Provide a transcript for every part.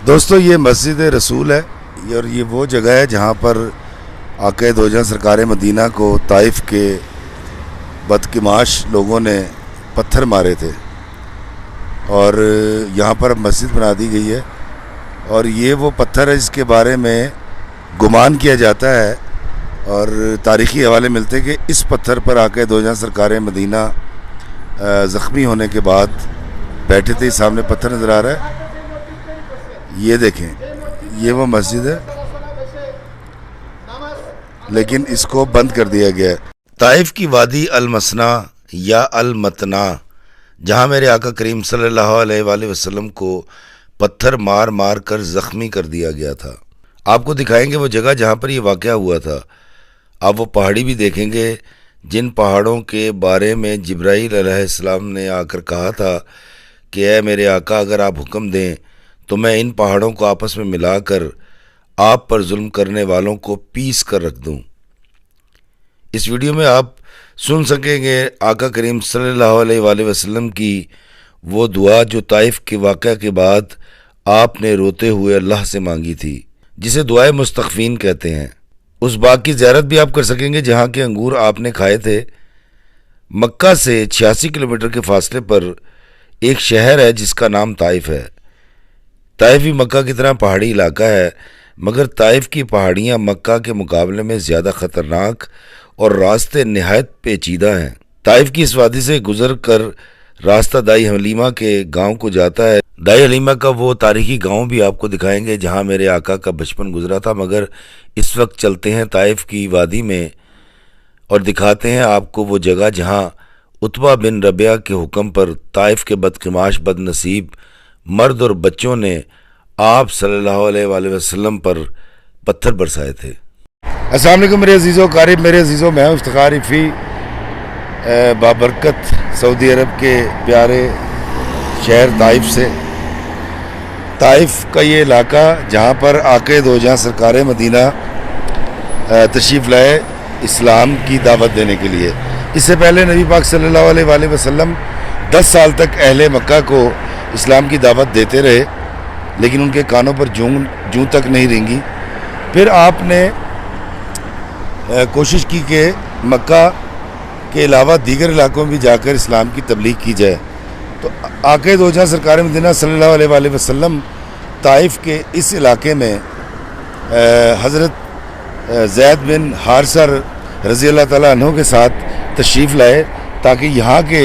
دوستو یہ مسجد رسول ہے اور یہ وہ جگہ ہے جہاں پر آقا دو جہاں سرکار مدینہ کو طائف کے بدقماش لوگوں نے پتھر مارے تھے اور یہاں پر اب مسجد بنا دی گئی ہے۔ اور یہ وہ پتھر ہے جس کے بارے میں گمان کیا جاتا ہے اور تاریخی حوالے ملتے ہیں کہ اس پتھر پر آقا دو جہاں سرکار مدینہ زخمی ہونے کے بعد بیٹھے تھے۔ سامنے پتھر نظر آ رہا ہے، یہ دیکھیں، یہ وہ مسجد ہے لیکن اس کو بند کر دیا گیا ہے۔ طائف کی وادی المسنا یا المتنا، جہاں میرے آقا کریم صلی اللہ علیہ وآلہ وسلم کو پتھر مار مار کر زخمی کر دیا گیا تھا۔ آپ کو دکھائیں گے وہ جگہ جہاں پر یہ واقعہ ہوا تھا۔ آپ وہ پہاڑی بھی دیکھیں گے جن پہاڑوں کے بارے میں جبرائیل علیہ السلام نے آ کر کہا تھا کہ اے میرے آقا، اگر آپ حکم دیں تو میں ان پہاڑوں کو آپس میں ملا کر آپ پر ظلم کرنے والوں کو پیس کر رکھ دوں۔ اس ویڈیو میں آپ سن سکیں گے آقا کریم صلی اللہ علیہ وآلہ وسلم کی وہ دعا جو طائف کے واقعہ کے بعد آپ نے روتے ہوئے اللہ سے مانگی تھی، جسے دعائے مستغفین کہتے ہیں۔ اس باغ کی زیارت بھی آپ کر سکیں گے جہاں کے انگور آپ نے کھائے تھے۔ مکہ سے 86 کلومیٹر کے فاصلے پر ایک شہر ہے جس کا نام طائف ہے۔ طائف بھی مکہ کی طرح پہاڑی علاقہ ہے، مگر طائف کی پہاڑیاں مکہ کے مقابلے میں زیادہ خطرناک اور راستے نہایت پیچیدہ ہیں۔ طائف کی اس وادی سے گزر کر راستہ دائی حلیمہ کے گاؤں کو جاتا ہے۔ دائی حلیمہ کا وہ تاریخی گاؤں بھی آپ کو دکھائیں گے جہاں میرے آقا کا بچپن گزرا تھا، مگر اس وقت چلتے ہیں طائف کی وادی میں اور دکھاتے ہیں آپ کو وہ جگہ جہاں عتبہ بن ربیعہ کے حکم پر طائف کے بدقماش بد نصیب مرد اور بچوں نے آپ صلی اللہ علیہ وآلہ وسلم پر پتھر برسائے تھے۔ السلام علیکم میرے عزیزوں، قارب میرے عزیزوں، میں ہوں افتخار عفی بابرکت سعودی عرب کے پیارے شہر طائف سے۔ طائف کا یہ علاقہ جہاں پر آقا دو جہاں سرکار مدینہ تشریف لائے اسلام کی دعوت دینے کے لیے۔ اس سے پہلے نبی پاک صلی اللہ علیہ وآلہ وسلم 10 سال تک اہل مکہ کو اسلام کی دعوت دیتے رہے لیکن ان کے کانوں پر جوں تک نہیں رینگی۔ پھر آپ نے کوشش کی کہ مکہ کے علاوہ دیگر علاقوں میں بھی جا کر اسلام کی تبلیغ کی جائے، تو آقا دو جہاں سرکار مدینہ صلی اللہ علیہ وآلہ وسلم طائف کے اس علاقے میں حضرت زید بن حارثہ رضی اللہ تعالیٰ عنہ کے ساتھ تشریف لائے تاکہ یہاں کے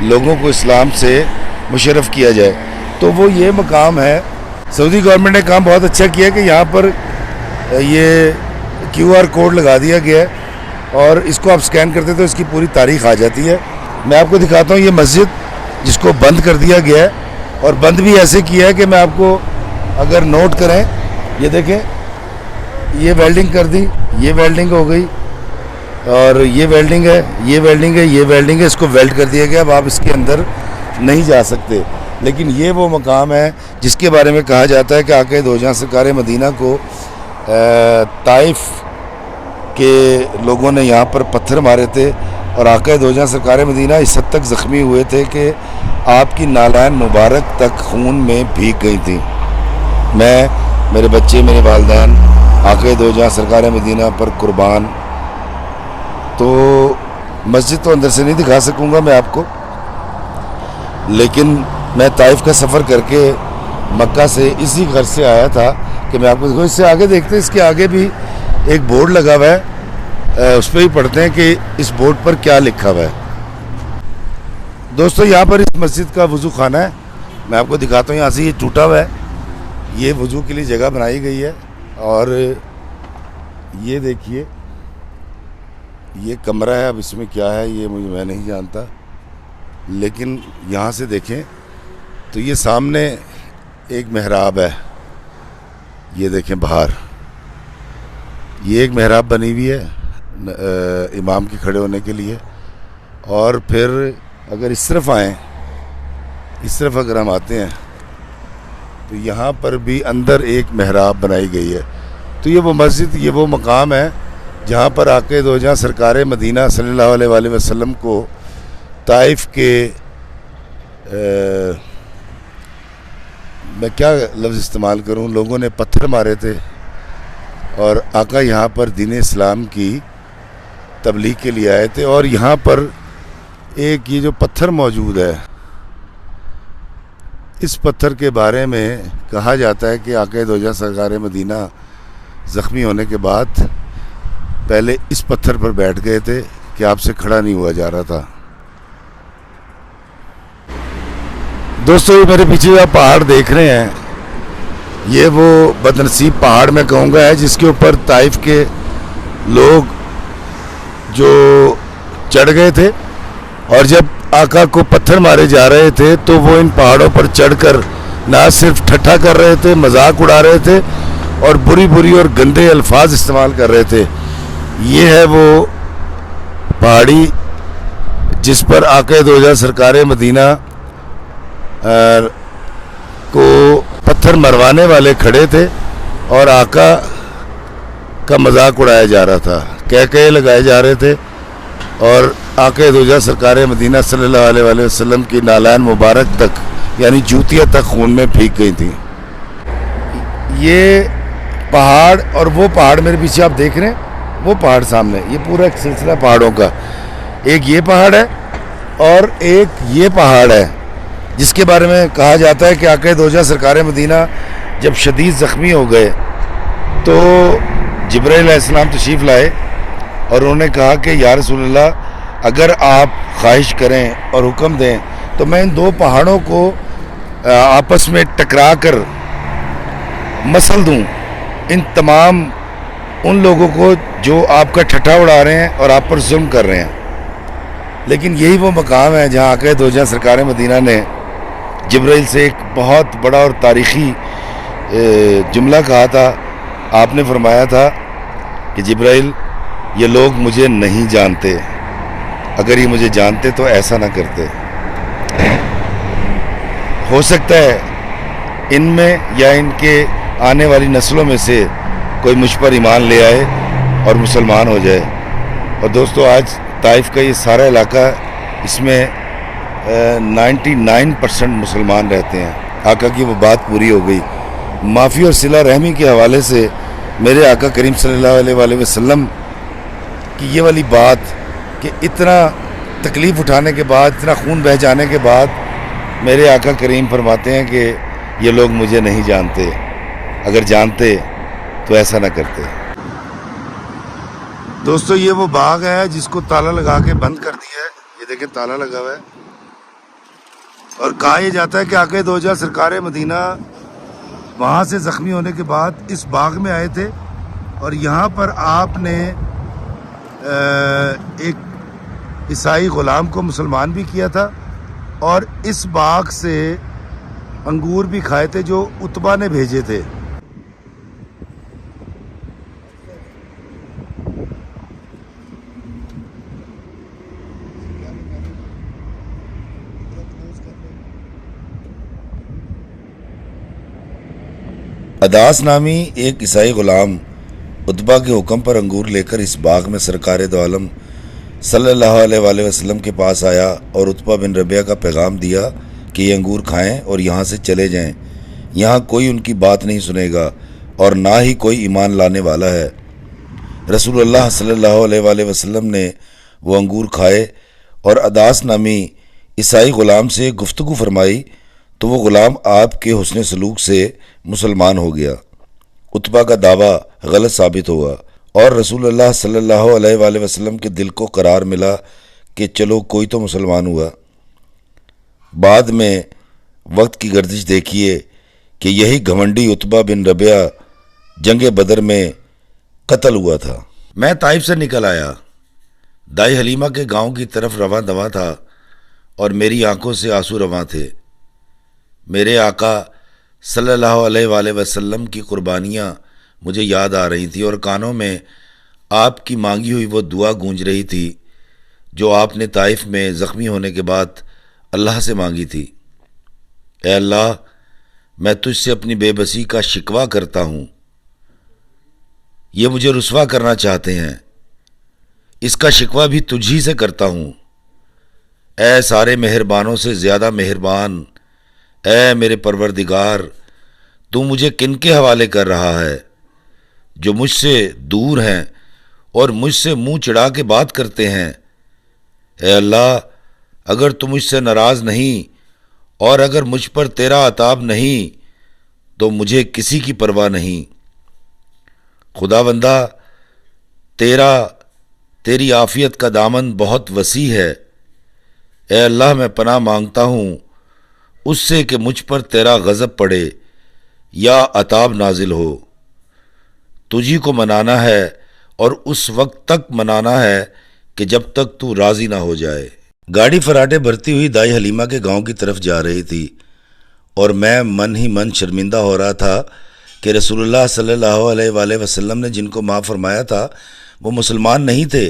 لوگوں کو اسلام سے مشرف کیا جائے۔ تو وہ یہ مقام ہے۔ سعودی گورنمنٹ نے کام بہت اچھا کیا کہ یہاں پر یہ QR کوڈ لگا دیا گیا ہے اور اس کو آپ سکین کرتے تو اس کی پوری تاریخ آ جاتی ہے۔ میں آپ کو دکھاتا ہوں یہ مسجد جس کو بند کر دیا گیا ہے، اور بند بھی ایسے کیا ہے کہ میں آپ کو اگر نوٹ کریں، یہ دیکھیں، یہ ویلڈنگ کر دی، یہ ویلڈنگ ہو گئی اور یہ ویلڈنگ ہے، یہ ویلڈنگ ہے، یہ ویلڈنگ ہے، اس کو ویلڈ کر دیا گیا۔ اب آپ اس کے اندر نہیں جا سکتے، لیکن یہ وہ مقام ہے جس کے بارے میں کہا جاتا ہے کہ آقا دو جہاں سرکار مدینہ کو طائف کے لوگوں نے یہاں پر پتھر مارے تھے اور آقا دو جہاں سرکار مدینہ اس حد تک زخمی ہوئے تھے کہ آپ کی نالین مبارک تک خون میں بھیگ گئی تھیں۔ میں، میرے بچے، میرے والدین آقا دو جہاں سرکار مدینہ پر قربان۔ تو مسجد تو اندر سے نہیں دکھا سکوں گا میں آپ کو، لیکن میں طائف کا سفر کر کے مکہ سے اسی گھر سے آیا تھا کہ میں آپ کو دکھاؤں۔ اس سے آگے دیکھتے ہیں، اس کے آگے بھی ایک بورڈ لگا ہوا ہے، اس پہ بھی پڑھتے ہیں کہ اس بورڈ پر کیا لکھا ہوا ہے۔ دوستو یہاں پر اس مسجد کا وضو خانہ ہے، میں آپ کو دکھاتا ہوں۔ یہاں سے یہ ٹوٹا ہوا ہے، یہ وضو کے لیے جگہ بنائی گئی ہے، اور یہ دیکھیے یہ کمرہ ہے۔ اب اس میں کیا ہے یہ میں نہیں جانتا، لیکن یہاں سے دیکھیں تو یہ سامنے ایک محراب ہے، یہ دیکھیں باہر یہ ایک محراب بنی ہوئی ہے امام کے کھڑے ہونے کے لیے۔ اور پھر اگر اس طرف آئیں، اس طرف اگر ہم آتے ہیں تو یہاں پر بھی اندر ایک محراب بنائی گئی ہے۔ تو یہ وہ مسجد، یہ وہ مقام ہے جہاں پر آقا دو جہاں سرکار مدینہ صلی اللہ علیہ وآلہ وسلم کو طائف کے میں کیا لفظ استعمال کروں، لوگوں نے پتھر مارے تھے اور آقا یہاں پر دین اسلام کی تبلیغ کے لیے آئے تھے، اور یہاں پر ایک یہ جو پتھر موجود ہے، اس پتھر کے بارے میں کہا جاتا ہے کہ آقا دو جہاں سرکار مدینہ زخمی ہونے کے بعد پہلے اس پتھر پر بیٹھ گئے تھے کہ آپ سے کھڑا نہیں ہوا جا رہا تھا۔ دوستو، یہ میرے پیچھے آپ پہاڑ دیکھ رہے ہیں، یہ وہ بدنصیب پہاڑ میں کہوں گا ہے جس کے اوپر طائف کے لوگ جو چڑھ گئے تھے، اور جب آقا کو پتھر مارے جا رہے تھے تو وہ ان پہاڑوں پر چڑھ کر نہ صرف ٹھٹھا کر رہے تھے، مذاق اڑا رہے تھے اور بری اور گندے الفاظ استعمال کر رہے تھے۔ یہ ہے وہ پہاڑی جس پر آقا دو جہاں سرکار مدینہ کو پتھر مروانے والے کھڑے تھے اور آقا کا مذاق اڑایا جا رہا تھا، کہے لگائے جا رہے تھے، اور آقا دو جہاں سرکار مدینہ صلی اللہ علیہ وآلہ وسلم کی نالان مبارک تک یعنی جوتیاں تک خون میں بھیگ گئی تھیں۔ یہ پہاڑ اور وہ پہاڑ میرے پیچھے آپ دیکھ رہے ہیں، وہ پہاڑ سامنے، یہ پورا ایک سلسلہ پہاڑوں کا، ایک یہ پہاڑ ہے اور ایک یہ پہاڑ ہے جس کے بارے میں کہا جاتا ہے کہ آقا دو جہاں سرکار مدینہ جب شدید زخمی ہو گئے تو جبرائیل علیہ السلام تشریف لائے اور انہوں نے کہا کہ یا رسول اللہ، اگر آپ خواہش کریں اور حکم دیں تو میں ان دو پہاڑوں کو آپس میں ٹکرا کر مسل دوں ان تمام ان لوگوں کو جو آپ کا ٹھٹھا اڑا رہے ہیں اور آپ پر ظلم کر رہے ہیں۔ لیکن یہی وہ مقام ہے جہاں آقا دو جہاں سرکار مدینہ نے جبرائیل سے ایک بہت بڑا اور تاریخی جملہ کہا تھا۔ آپ نے فرمایا تھا کہ جبرائیل، یہ لوگ مجھے نہیں جانتے، اگر یہ مجھے جانتے تو ایسا نہ کرتے۔ ہو سکتا ہے ان میں یا ان کے آنے والی نسلوں میں سے کوئی مجھ پر ایمان لے آئے اور مسلمان ہو جائے۔ اور دوستو، آج طائف کا یہ سارا علاقہ، اس میں 99% مسلمان رہتے ہیں۔ آقا کی وہ بات پوری ہو گئی۔ معافی اور صلہ رحمی کے حوالے سے میرے آقا کریم صلی اللہ علیہ وآلہ وسلم کی یہ والی بات کہ اتنا تکلیف اٹھانے کے بعد، اتنا خون بہہ جانے کے بعد میرے آقا کریم فرماتے ہیں کہ یہ لوگ مجھے نہیں جانتے، اگر جانتے تو ایسا نہ کرتے۔ دوستو، یہ وہ باغ ہے جس کو تالا لگا کے بند کر دیا ہے، یہ دیکھیں تالا لگا ہوا ہے، اور کہا یہ جاتا ہے کہ آقا دو جہاں سرکار مدینہ وہاں سے زخمی ہونے کے بعد اس باغ میں آئے تھے، اور یہاں پر آپ نے ایک عیسائی غلام کو مسلمان بھی کیا تھا، اور اس باغ سے انگور بھی کھائے تھے جو عتبہ نے بھیجے تھے۔ اداس نامی ایک عیسائی غلام عتبہ کے حکم پر انگور لے کر اس باغ میں سرکار دو عالم صلی اللہ علیہ وآلہ وسلم کے پاس آیا اور عتبہ بن ربیعہ کا پیغام دیا کہ یہ انگور کھائیں اور یہاں سے چلے جائیں، یہاں کوئی ان کی بات نہیں سنے گا اور نہ ہی کوئی ایمان لانے والا ہے۔ رسول اللہ صلی اللہ علیہ وآلہ وسلم نے وہ انگور کھائے اور اداس نامی عیسائی غلام سے گفتگو فرمائی تو وہ غلام آپ کے حسن سلوک سے مسلمان ہو گیا۔ عتبہ کا دعویٰ غلط ثابت ہوا اور رسول اللہ صلی اللہ علیہ وآلہ وسلم کے دل کو قرار ملا کہ چلو کوئی تو مسلمان ہوا۔ بعد میں وقت کی گردش دیکھیے کہ یہی گھمنڈی عتبہ بن ربیعہ جنگ بدر میں قتل ہوا تھا۔ میں طائف سے نکل آیا، دائی حلیمہ کے گاؤں کی طرف رواں دواں تھا اور میری آنکھوں سے آنسو رواں تھے۔ میرے آقا صلی اللہ علیہ وآلہ وسلم کی قربانیاں مجھے یاد آ رہی تھیں اور کانوں میں آپ کی مانگی ہوئی وہ دعا گونج رہی تھی جو آپ نے طائف میں زخمی ہونے کے بعد اللہ سے مانگی تھی۔ اے اللہ، میں تجھ سے اپنی بے بسی کا شکوہ کرتا ہوں، یہ مجھے رسوا کرنا چاہتے ہیں، اس کا شکوہ بھی تجھ ہی سے کرتا ہوں۔ اے سارے مہربانوں سے زیادہ مہربان، اے میرے پروردگار، تو مجھے کن کے حوالے کر رہا ہے جو مجھ سے دور ہیں اور مجھ سے منہ چڑھا کے بات کرتے ہیں؟ اے اللہ، اگر تو مجھ سے ناراض نہیں اور اگر مجھ پر تیرا عتاب نہیں تو مجھے کسی کی پرواہ نہیں۔ خدا بندہ، تیری عافیت کا دامن بہت وسیع ہے۔ اے اللہ، میں پناہ مانگتا ہوں اس سے کہ مجھ پر تیرا غضب پڑے یا عتاب نازل ہو۔ تجھی کو منانا ہے اور اس وقت تک منانا ہے کہ جب تک تو راضی نہ ہو جائے۔ گاڑی فراٹے بھرتی ہوئی دائی حلیمہ کے گاؤں کی طرف جا رہی تھی اور میں من ہی من شرمندہ ہو رہا تھا کہ رسول اللہ صلی اللہ علیہ وآلہ وسلم نے جن کو معاف فرمایا تھا وہ مسلمان نہیں تھے،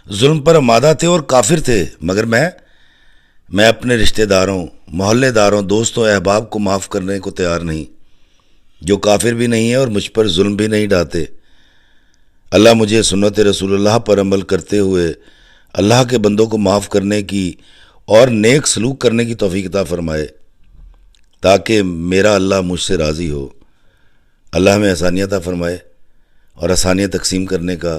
ظلم پر آمادہ تھے اور کافر تھے، مگر میں اپنے رشتہ داروں، محلے داروں، دوستوں، احباب کو معاف کرنے کو تیار نہیں، جو کافر بھی نہیں ہیں اور مجھ پر ظلم بھی نہیں ڈھاتے۔ اللہ مجھے سنت رسول اللہ پر عمل کرتے ہوئے اللہ کے بندوں کو معاف کرنے کی اور نیک سلوک کرنے کی توفیق عطا فرمائے تاکہ میرا اللہ مجھ سے راضی ہو۔ اللہ ہمیں آسانیاں عطا فرمائے اور آسانیاں تقسیم کرنے کا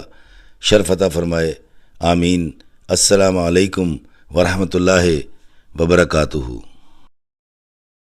شرف عطا فرمائے، آمین۔ السلام علیکم ورحمۃ اللہ وبرکاتہ۔